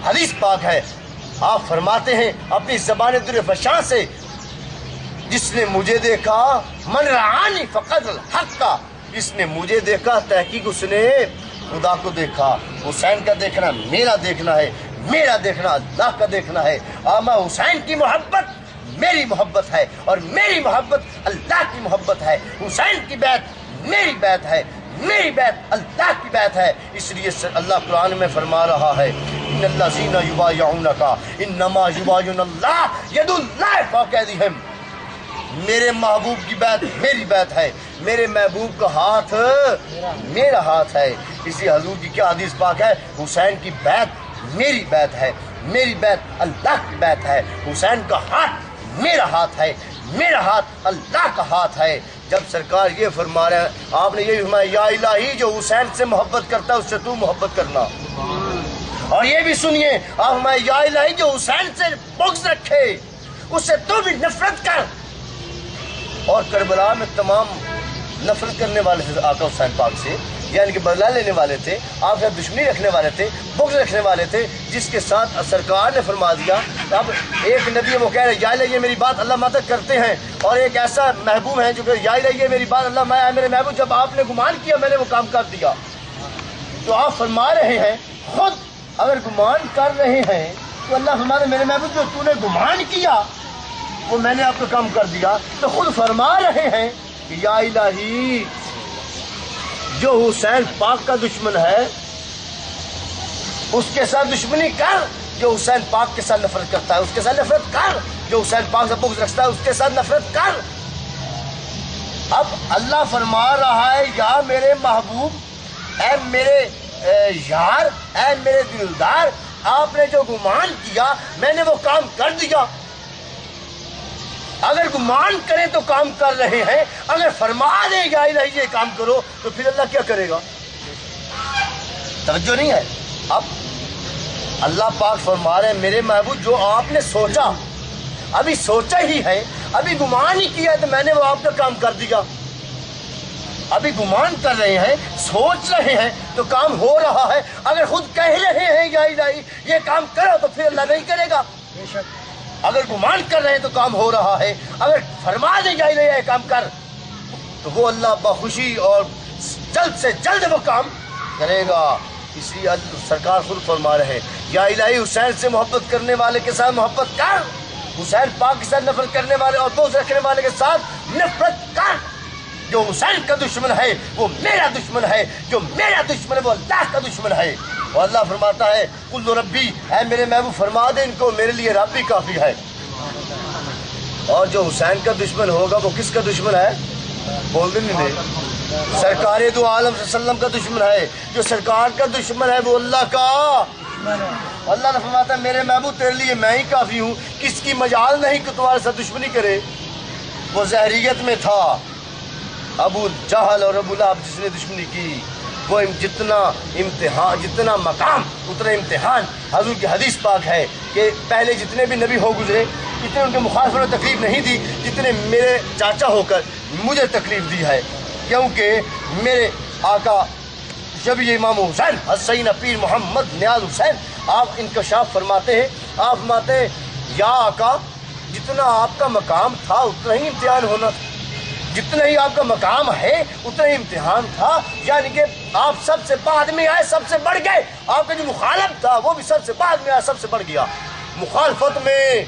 حدیث پاک ہے، آپ فرماتے ہیں اپنی زبان در فشاں سے، جس نے مجھے دیکھا من رعانی فقد الحق کا، جس نے مجھے دیکھا تحقیق اس نے خدا کو دیکھا۔ حسین کا دیکھنا میرا دیکھنا ہے، میرا دیکھنا اللہ کا دیکھنا ہے۔ میں حسین کی محبت میری محبت ہے، اور میری محبت اللہ کی محبت ہے۔ حسین کی بیعت میری بیعت ہے، میری بیعت اللہ کی بیعت ہے۔ اس لیے اللہ قرآن میں فرما رہا ہے ان الذین یبایعونک انما یبایعون اللہ ید اللہ فوق ایدیہم۔ میرے محبوب کی بیعت میری بیعت ہے، میرے محبوب کا ہاتھ میرا ہاتھ ہے۔ اسی حضور کی کیا حدیث پاک ہے، حسین کی بیعت میری بیعت ہے، میری بیعت اللہ کی بیعت ہے۔ حسین کا ہاتھ میرا ہاتھ ہے، میرا ہاتھ اللہ کا ہاتھ ہے۔ جب سرکار یہ فرما رہے ہیں، آپ نے یہ فرمایا یا الہی جو حسین سے محبت کرتا ہے اس سے تو محبت کرنا۔ اور یہ بھی سنیے، آپ فرمایا یا الہی جو حسین سے بغض رکھے اس سے تو بھی نفرت کر۔ اور کربلا میں تمام نفرت کرنے والے تھے آقا حسین پاک سے، یعنی کہ بدلہ لینے والے تھے، آپ سے دشمنی رکھنے والے تھے، بغض رکھنے والے تھے، جس کے ساتھ سرکار نے فرما دیا اب ایک نبی وہ کہہ رہے یا الہی یہ میری بات اللہ ماں تک کرتے ہیں، اور ایک ایسا محبوب ہے جو کہ یا الہی یہ میری بات اللہ میں میرے محبوب جب آپ نے گمان کیا میں نے وہ کام کر دیا۔ تو آپ فرما رہے ہیں خود اگر گمان کر رہے ہیں تو اللہ فرما رہے میرے محبوب جو تو نے گمان کیا وہ میں نے آپ کو کام کر دیا، تو خود فرما رہے ہیں کہ یا الہی جو حسین پاک کا دشمن ہے اس کے ساتھ دشمنی کر، جو حسین پاک کے ساتھ نفرت کرتا ہے اس کے ساتھ نفرت کر، جو حسین پاک سے بغض رکھتا ہے اس کے ساتھ نفرت کر۔ اب اللہ فرما رہا ہے یا میرے محبوب، اے میرے یار، اے میرے دلدار، آپ نے جو گمان کیا میں نے وہ کام کر دیا۔ اگر گمان کریں تو کام کر رہے ہیں، اگر فرما دیں یا الہی یہ کام کرو تو پھر اللہ کیا کرے گا؟ توجہ نہیں ہے۔ اب اللہ پاک فرما رہے ہیں میرے محبوب جو آپ نے سوچا، ابھی سوچا ہی ہے، ابھی گمان ہی کیا ہے تو میں نے وہ آپ کا کام کر دیا۔ ابھی گمان کر رہے ہیں، سوچ رہے ہیں تو کام ہو رہا ہے۔ اگر خود کہہ رہے ہیں یا الہی یہ کام کرو تو پھر اللہ نہیں کرے گا۔ اگر گمان کر رہے ہیں تو کام ہو رہا ہے، اگر فرما دیں یا الہی یہ کام کر تو وہ اللہ بخوشی اور جلد سے جلد وہ کام کرے گا۔ اس لیے سرکار خود فرما رہے ہیں یا الہی حسین سے محبت کرنے والے کے ساتھ محبت کر، حسین پاک کے ساتھ نفرت کرنے والے اور بغض رکھنے والے کے ساتھ نفرت کر۔ جو حسین کا دشمن ہے وہ میرا دشمن ہے، جو میرا دشمن ہے وہ اللہ کا دشمن ہے۔ اور اللہ فرماتا ہے کل ربی، اے میرے محبوب فرما دے ان کو میرے لیے رب ہی کافی ہے۔ اور جو حسین کا دشمن ہوگا وہ کس کا دشمن ہے؟ بول دیں نہیں، سرکار دو عالم صلی اللہ علیہ وسلم کا دشمن ہے۔ جو سرکار کا دشمن ہے وہ اللہ کا۔ اللہ نے فرماتا ہے میرے محبوب تیرے لیے میں ہی کافی ہوں، کس کی مجال نہیں کہ تمہارے ساتھ دشمنی کرے۔ وہ ظاہریت میں تھا ابو جہل اور ابو لہب جس نے دشمنی کی، وہ جتنا امتحان، جتنا مقام اتنا امتحان۔ حضور کی حدیث پاک ہے کہ پہلے جتنے بھی نبی ہو گزرے اتنے ان کے مخالفوں نے تکلیف نہیں دی جتنے میرے چاچا ہو کر مجھے تکلیف دی ہے، کیونکہ میرے آقا شبی امام حسین حسین پیر محمد نیاز حسین آپ انکشاف فرماتے ہیں، آپ فرماتے ہیں یا آقا جتنا آپ کا مقام تھا اتنا ہی امتحان ہونا تھا، جتنا ہی آپ کا مقام ہے اتنا ہی امتحان تھا، یعنی کہ آپ سب سے بعد میں آئے سب سے بڑھ گئے، آپ کا جو مخالف تھا وہ بھی سب سے بعد میں آیا سب سے بڑھ گیا، مخالفت میں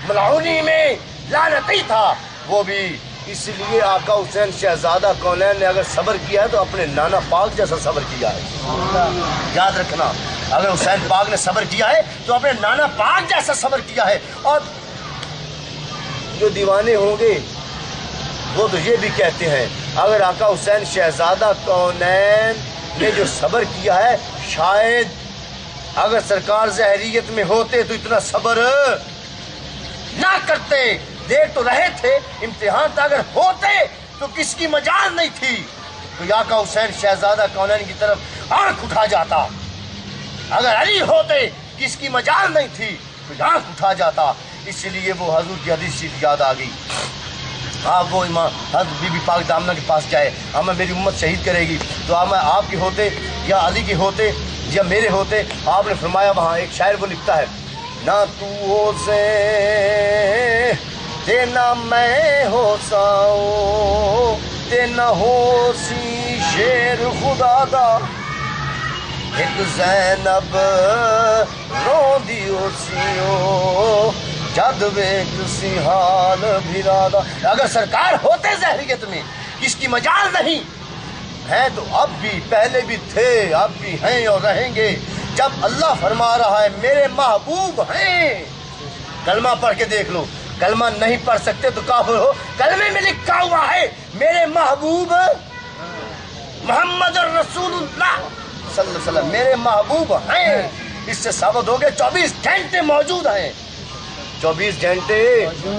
ملعونی میں لعنتی تھا وہ بھی۔ اس لیے آقا حسین شہزادہ کونین نے اگر صبر کیا ہے تو اپنے نانا پاک جیسا صبر کیا ہے۔ یاد رکھنا اگر حسین پاک نے صبر کیا ہے تو اپنے نانا پاک جیسا صبر کیا ہے۔ اور جو دیوانے ہوں گے وہ تو یہ بھی کہتے ہیں اگر آقا حسین شہزادہ کونین نے جو صبر کیا ہے شاید اگر سرکار ظاہریت میں ہوتے تو اتنا صبر نہ کرتے۔ دیر تو رہے تھے، امتحان تھا، اگر ہوتے تو کس کی مجال نہیں تھی تو آقا حسین شہزادہ کونین کی طرف آنکھ اٹھا جاتا، اگر علی ہوتے کس کی مجال نہیں تھی تو آنکھ اٹھا جاتا۔ اس لیے وہ حضور کی حدیث شریف یاد آ گئی، آپ وہ امام حضرت بی بی پاک دامنہ کے پاس جائے، ہمیں میری امت شہید کرے گی تو میں آپ کے ہوتے یا علی کے ہوتے جب میرے ہوتے آپ نے فرمایا وہاں ایک شاعر وہ لکھتا ہے نہ تو ہو سے تے نہ میں ہو ساؤ تے نہ ہو سی شیر خدا دا ایک زینب روندی ہو سیو جد ویک سی حال بھرادا. اگر سرکار ہوتے ظاہریت میں اس کی مجال نہیں ہیں تو اب بھی پہلے بھی تھے اب بھی ہیں اور رہیں گے. جب اللہ فرما رہا ہے میرے محبوب ہیں, کلمہ پڑھ کے دیکھ لو, کلمہ نہیں پڑھ سکتے تو کافر ہو. کلمے میں لکھا ہوا ہے میرے محبوب محمد رسول اللہ صلی اللہ علیہ وسلم میرے محبوب ہیں. اس سے ثابت ہو گئے 24 گھنٹے موجود ہیں, 24 گھنٹے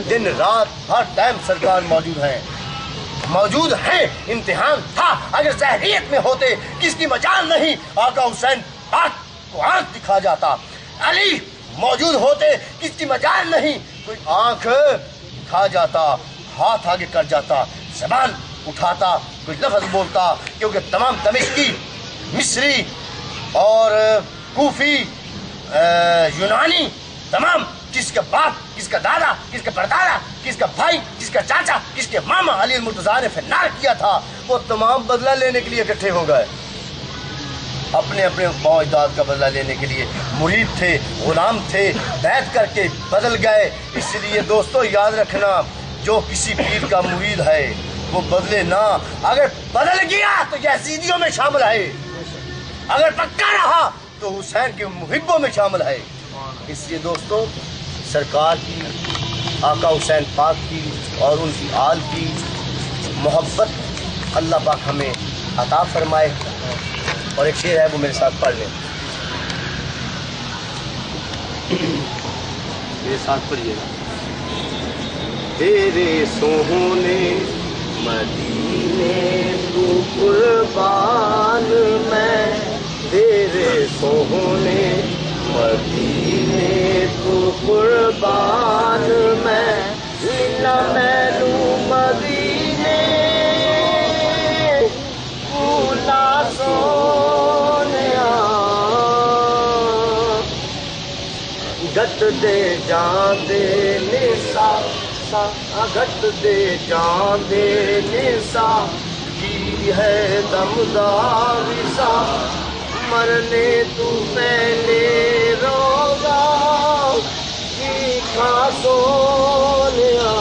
دن رات ہر ٹائم سرکار موجود ہیں. امتحان تھا, اگر ظاہریت میں ہوتے کس کی مجال نہیں آقا حسین پاک کو آنکھ دکھا جاتا. علی موجود ہوتے کس کی مجال نہیں کوئی آنکھ دکھا جاتا, ہاتھ آگے کر جاتا, زبان اٹھاتا, کوئی لفظ بولتا. کیونکہ تمام دمشقی, مصری اور کوفی, یونانی, تمام کس کا باپ, کس کا دادا, کس کا پردادا, کس کا بھائی, کس کا چاچا, کس کے ماما علی المرتضیٰ نے فنار کیا تھا, وہ تمام بدلہ لینے کے لیے اکٹھے ہو گئے. اپنے اپنے اجداد کا بدلہ لینے کے لیے مرید تھے, غلام تھے, بیعت کر کے بدل گئے. اس لیے دوستو یاد رکھنا جو کسی پیر کا مرید ہے وہ بدلے نہ. اگر بدل گیا تو یزیدیوں میں شامل ہے, اگر پکا رہا تو حسین کے محبوں میں شامل ہے. اس لیے دوستو سرکار کی, آقا حسین پاک کی اور ان کی آل کی محبت اللہ پاک ہمیں عطا فرمائے. اور ایک شعر ہے وہ میرے ساتھ پڑھ لیں, میرے ساتھ پڑھیے گا. تیرے سونے مدینے تو قربان میں, تیرے سونے مدینے تو قربان میں, لیلا مینو مدینے بھولا سونیا, گٹ دے جان دے نسا گٹ دے جان دے نسا کی ہے دمدار سا, مرنے تو پہلے روزہ کی کھا سونیا,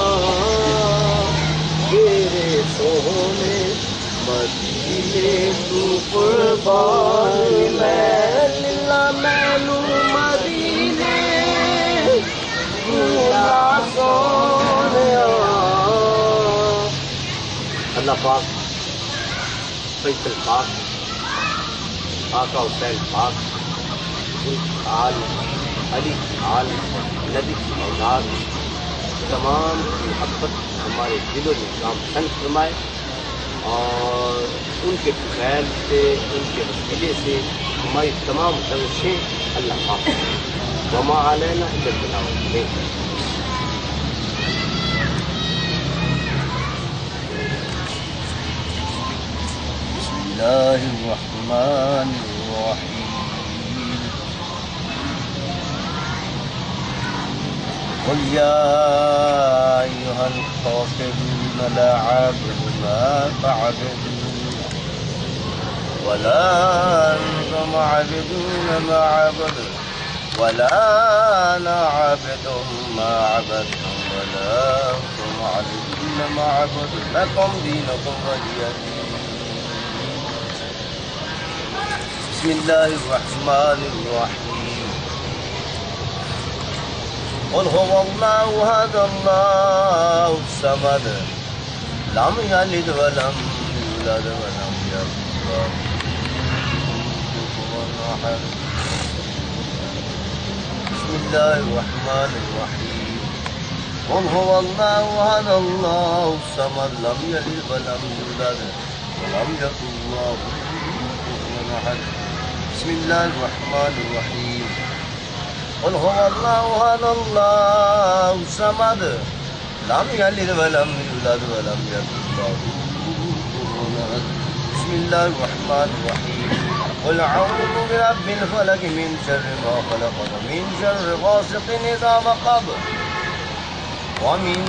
تیرے سونے مدینے تو قربان میں, لیلا مینو مدینے بھولا سونیا. اللہ پاک, فیصل پاک, آقا حسین پاک, ان کی آل, علی کی آل, نبی کی اولاد, تمام کی محبت ہمارے دلوں میں گامزن فرمائے, اور ان کے فضائل سے, ان کے وسیلے سے ہماری تمام کوششیں اللہ پاک وما علینا الا البلاغ. بسم اللہ الرحمن الرحیم. قل یا ایھا الکافرون لا اعبد ما تعبدون ولا انتم عابدون ما اعبد ولا انا عابد ما عبدتم ولا انتم عابدون ما اعبد لكم دينكم ولي دين. بسم اللہ الرحمن الرحیم. قل هو الله احد الله الصمد لم يلد ولم يولد ولم يكن له كفوا احد. بسم اللہ الرحمن الرحیم. قل هو الله احد الله الصمد لم يلد ولم يولد ولم يكن له كفوا احد. بسم اللہ الرحمن الرحیم. قل هو الله احد الله الصمد لم يلد ولم يولد ولم يكن له كفوا احد. بسم اللہ الرحمن الرحیم. قل اعوذ برب الفلق من شر ما خلق ومن شر غاسق اذا وقب ومن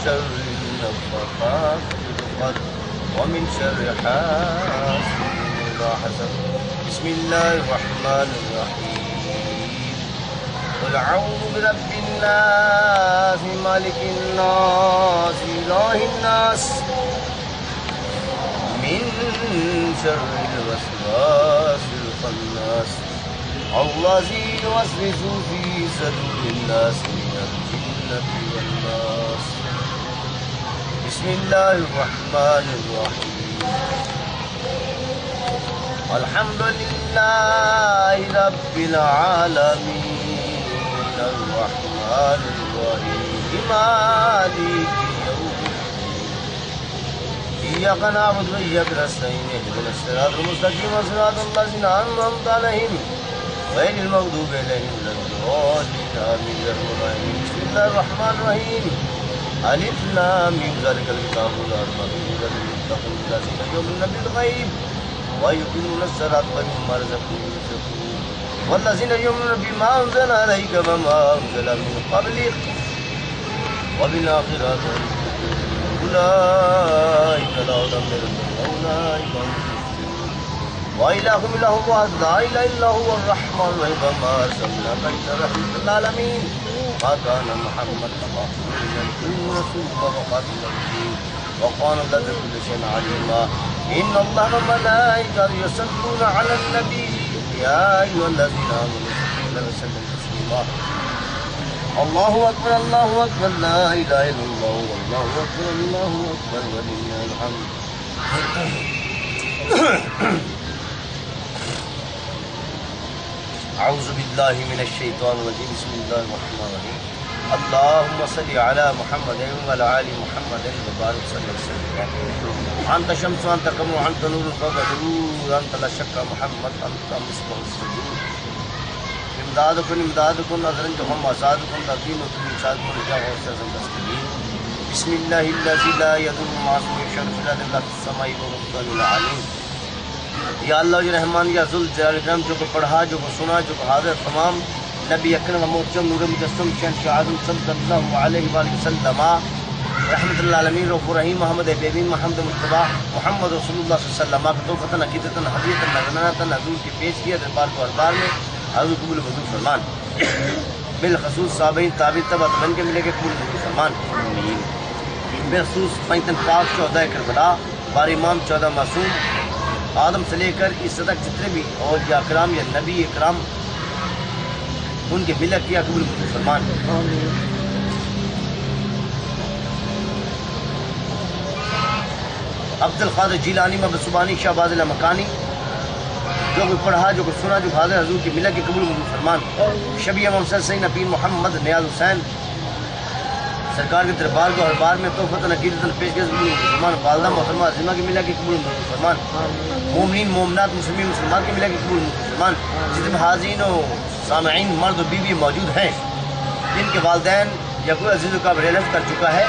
شر النفاثات في العقد ومن شر حاسد اذا حسد بسم الله الرحمن الرحيم قل اعوذ برب الناس مالك الناس اله الناس من شر الوسواس الخناس الذي يوسوس في صدور الناس من الجنة والناس بسم الله الرحمن الرحيم الحمد لله رب العالمين الرحمن الرحيم مالك يوم إياك نعبد وإياك نستعين اهدنا الصراط المستقيم صراط الذين أنعمت عليهم غير المغضوب عليهم ولا الضالين آمين يا رب العالمين بسم الله الرحمن الرحيم ألف لام ميم ذلك الكتاب لا ريب فيه هدى للمتقين الذين يؤمنون بالغيب ويقيمون الصلاة ومما رزقناهم ينفقون والذين يؤمنون بما أنزل عليك وما أنزل من قبلك وبالآخرة هم أولئك لا هدى من ربهم وأولئك هم المفلحون وإلهكم إله واحد لا إله إلا هو الرحمن الرحيم وما أرسلناك إلا رحمة للعالمين ما كان محمد أبا رسول وخاتم النبيين وقال الله كل شيء عليما إن الله وملائكته يصلون على النبي يا أيها الذين آمنوا صلوا عليه وسلموا تسليما الله أكبر الله أكبر لا إله إلا الله والله أكبر الله أكبر ولله الحمد أعوذ بالله من الشيطان الرجيم بسم الله الرحمن الرحيم اللهم صل على محمد وعلى آل محمد وبارك وسلم أنت شمس وأنت قمر وأنت نور فوق نور أنت لا شك محمد أنت مصباح السجود امدادكم أزرنجهم وأسادكم تقديمكم إنشادكم رجاء وأستاذ تسليم بسم الله الذي لا يضر مع اسمه شيء في الأرض ولا في السماء وهو العليم یا اللہ یا رحمان یا ذل جلال اکرام جو کو پڑھا جو کو سنا جو کو حاضر تمام نبی اکرم محترم نور مجسم شہنشاہ اعظم صلی اللہ علیہ وآلہ وسلم رحمۃ اللہ العالمین رؤوف الرحیم محمد حبیبین محمد مصطفیٰ محمد رسول اللہ صلی اللہ علیہ وسلم کا توفتاً عقیدتاً حدیثاً نذرانتاً حضور کی پیش کیا دربار کو دربار میں حضور قبول حضور فرمان بالخصوص صحابین تابعین تبع بن کے ملے کے قبول حضور فرمان بالخصوص پنجتن پاک 14 کربلا بار امام 14 معصوم آدم سے لے کر اس تک جتنے بھی اولیاء کرام یا نبی کرام ان کے ملت کیا قبول مسلمان عبد القادر جیلانی محمد سبحانی شہباز مکانی جو کوئی پڑھا جو کوئی سنا جو حاضر حضور کی ملت کے قبول مسلمان شبیہ محمد سید نبی محمد نیاز حسین سرکار کے دربار کو ہر بار میں توفت عقیدت پیش کر مسلمان والدہ محترمہ عظیمہ کی ملا کی قبول مسلمان مومنین مومنات مسلمین مسلمان کی ملا کی قبول مسلمان جتنے حاضرین و سامعین مرد و بیوی موجود ہیں جن کے والدین یا کوئی عزیز کا ریلف کر چکا ہے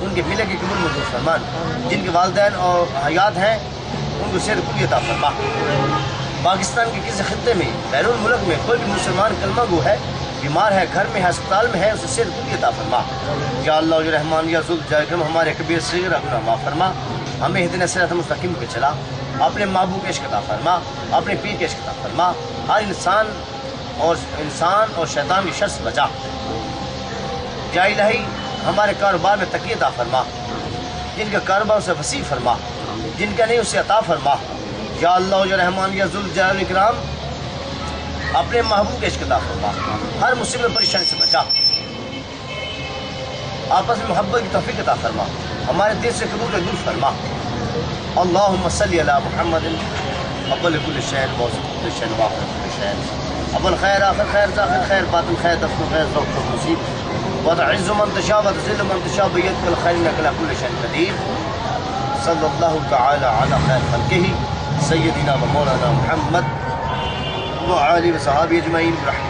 ان کے ملا کی قبول مسلمان جن کے والدین اور حیات ہیں ان کو صحت کلی عطا فرما پاکستان کے کسی خطے میں بیرون ملک میں کوئی بھی مسلمان کلمہ گو ہے بیمار ہے گھر میں ہے ہسپتال میں ہے اسے صحت کلی عطا فرما یا اللہ یا رحمان یا ذل جلال اکرم ہمارے کبیر صغیرہ گناہ معاف فرما ہمیں اہدنا صراط مستقیم پہ چلا اپنے محبوب کے عشق عطا فرما اپنے پیر کے عشق عطا فرما ہر انسان اور شیطان کی شر سے بچا یا الہی ہمارے کاروبار میں تقوی عطا فرما جن کا کاروبار اسے وسیع فرما جن کا نہیں اسے عطا فرما یا اللہ یا رحمان یا ذل جلال اکرام اپنے محبوب کے عشق عطا فرما ہر مصیبت پریشانی سے بچا آپس میں محبت کی توفیق عطا فرما ہمارے دل سے قبول دور فرما اللہم صلی علی محمد اول کل شین موصف کل شین واخر کل شین اول خیر آخر خیر ظاہر خیر باطن خیر دفن خیر ذوق مصیب وتعز من تشاء وتذل من تشاء بيدك الخير انك على كل شيء قدير صلى الله تعالى على خير خلقه سيدنا ومولانا محمد وعلى اله وصحبه اجمعين برحمته